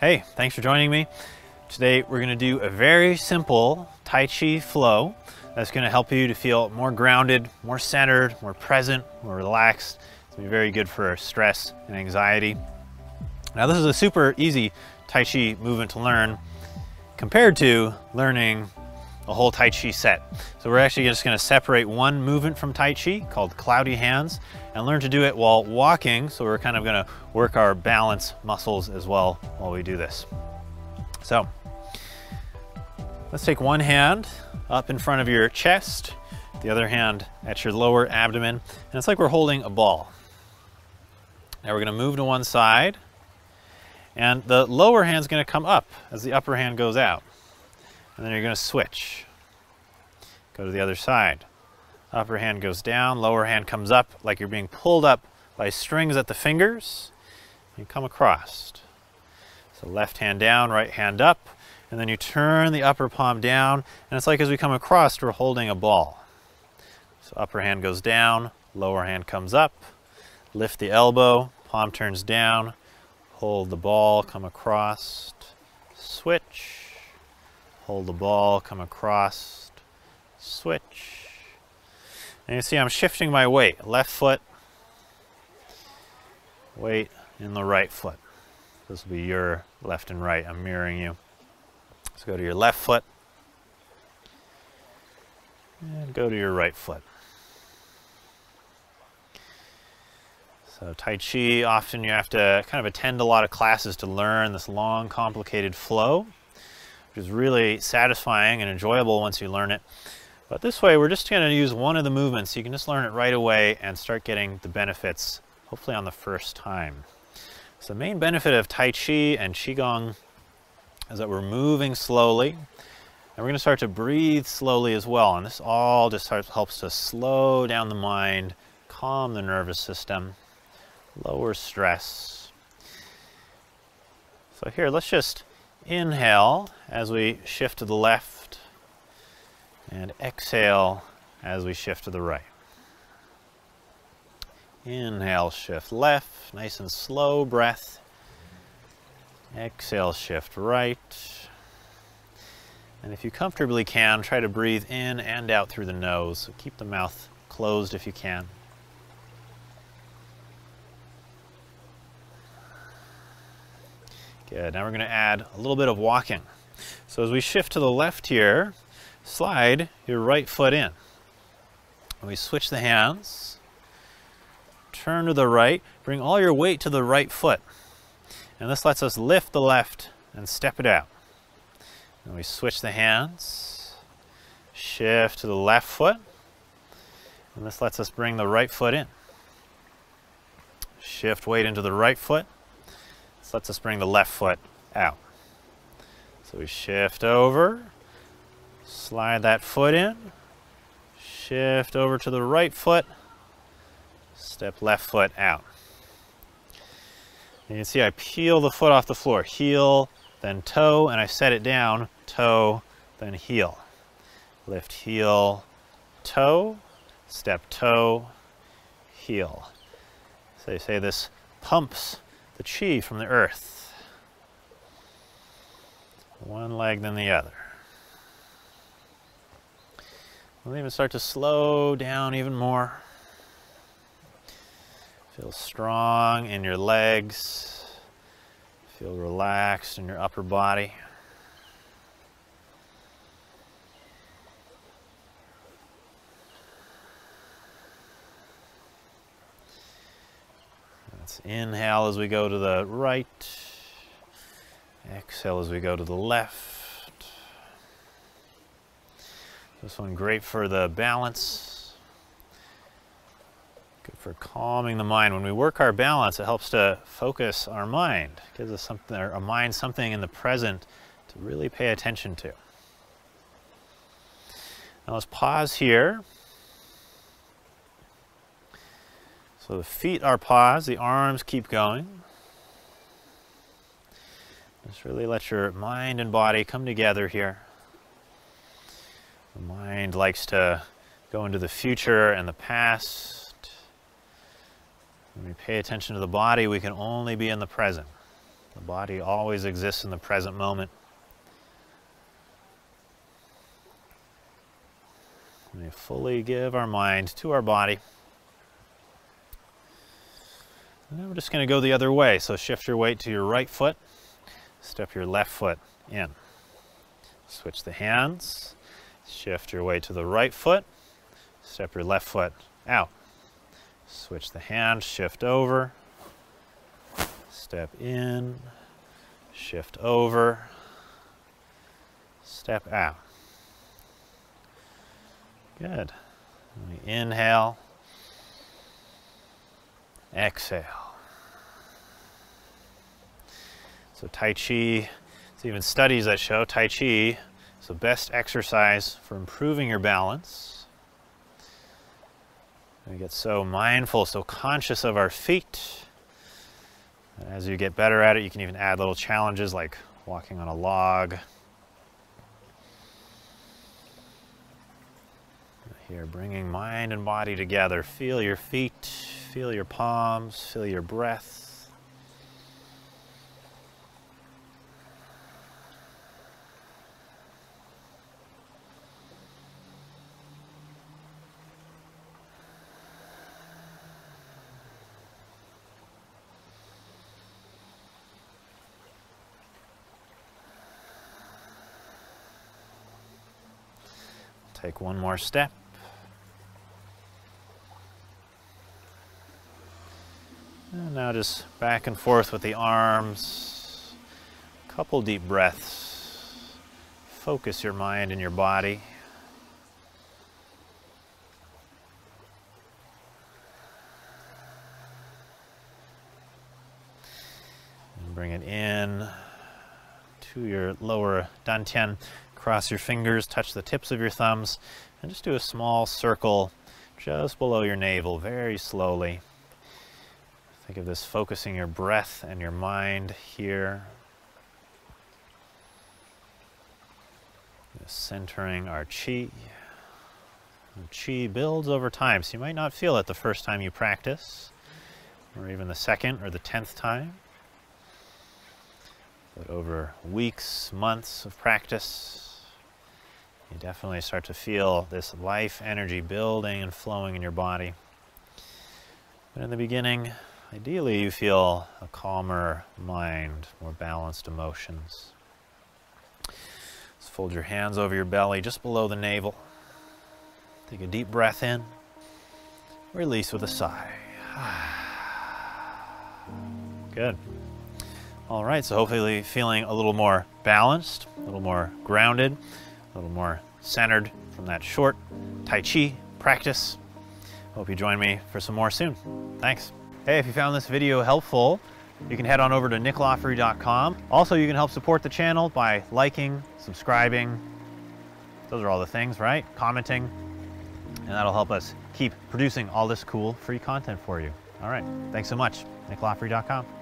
Hey, thanks for joining me. Today we're going to do a very simple Tai Chi flow that's going to help you to feel more grounded, more centered, more present, more relaxed. It's going to be very good for stress and anxiety. Now this is a super easy Tai Chi movement to learn compared to learning a whole Tai Chi set. So we're actually just going to separate one movement from Tai Chi called cloudy hands and learn to do it while walking. So we're kind of going to work our balance muscles as well while we do this. So let's take one hand up in front of your chest, the other hand at your lower abdomen, and it's like we're holding a ball. Now we're going to move to one side, and the lower hand's going to come up as the upper hand goes out. And then you're going to switch. Go to the other side. Upper hand goes down, lower hand comes up like you're being pulled up by strings at the fingers. You come across. So left hand down, right hand up, and then you turn the upper palm down, and it's like as we come across, we're holding a ball. So upper hand goes down, lower hand comes up, lift the elbow, palm turns down, hold the ball, come across, switch. Hold the ball, come across, switch. And you see I'm shifting my weight. Left foot, weight in the right foot. This will be your left and right. I'm mirroring you. Let's go to your left foot. And go to your right foot. So Tai Chi, often you have to kind of attend a lot of classes to learn this long, complicated flow, which is really satisfying and enjoyable once you learn it. But this way, we're just going to use one of the movements. So you can just learn it right away and start getting the benefits, hopefully on the first time. So the main benefit of Tai Chi and Qigong is that we're moving slowly, and we're going to start to breathe slowly as well. And this all just helps to slow down the mind, calm the nervous system, lower stress. So here, let's just inhale as we shift to the left, and exhale as we shift to the right. Inhale, shift left, nice and slow breath. Exhale, shift right. And if you comfortably can, try to breathe in and out through the nose. So keep the mouth closed if you can. Good. Now we're going to add a little bit of walking. So as we shift to the left here, slide your right foot in. And we switch the hands, turn to the right, bring all your weight to the right foot. And this lets us lift the left and step it out. And we switch the hands, shift to the left foot, and this lets us bring the right foot in. Shift weight into the right foot. This lets us bring the left foot out. So we shift over, slide that foot in, shift over to the right foot, step left foot out. And you can see I peel the foot off the floor. Heel, then toe, and I set it down. Toe, then heel. Lift heel, toe, step toe, heel. So you say this pumps the chi from the earth. One leg, then the other. We'll even start to slow down even more. Feel strong in your legs. Feel relaxed in your upper body. Let's inhale as we go to the right. Exhale as we go to the left. This one great for the balance. Good for calming the mind. When we work our balance, it helps to focus our mind. It gives us something, our mind something in the present to really pay attention to. Now let's pause here. So the feet are paused, the arms keep going. Just really let your mind and body come together here. The mind likes to go into the future and the past. When we pay attention to the body, we can only be in the present. The body always exists in the present moment. We fully give our mind to our body. And then we're just going to go the other way. So shift your weight to your right foot. Step your left foot in. Switch the hands. Shift your weight to the right foot. Step your left foot out. Switch the hand, shift over. Step in. Shift over. Step out. Good. We inhale. Exhale. So Tai Chi, there's even studies that show Tai Chi is the best exercise for improving your balance. We get so mindful, so conscious of our feet. And as you get better at it, you can even add little challenges like walking on a log. Here, bringing mind and body together. Feel your feet, feel your palms, feel your breath. Take one more step. And now just back and forth with the arms. Couple deep breaths. Focus your mind and your body. And bring it in to your lower dantian. Cross your fingers, touch the tips of your thumbs, and just do a small circle just below your navel, very slowly. Think of this focusing your breath and your mind here. Centering our Qi. Qi builds over time, so you might not feel it the first time you practice, or even the second or the 10th time. But over weeks, months of practice, you definitely start to feel this life energy building and flowing in your body. But in the beginning, ideally you feel a calmer mind, more balanced emotions. Just fold your hands over your belly, just below the navel. Take a deep breath in. Release with a sigh. Good. All right, so hopefully feeling a little more balanced, a little more grounded, a little more centered from that short Tai Chi practice. Hope you join me for some more soon. Thanks. Hey, if you found this video helpful, you can head on over to nickloffery.com. Also, you can help support the channel by liking, subscribing. Those are all the things, right? Commenting. And that'll help us keep producing all this cool free content for you. All right, thanks so much. nickloffery.com.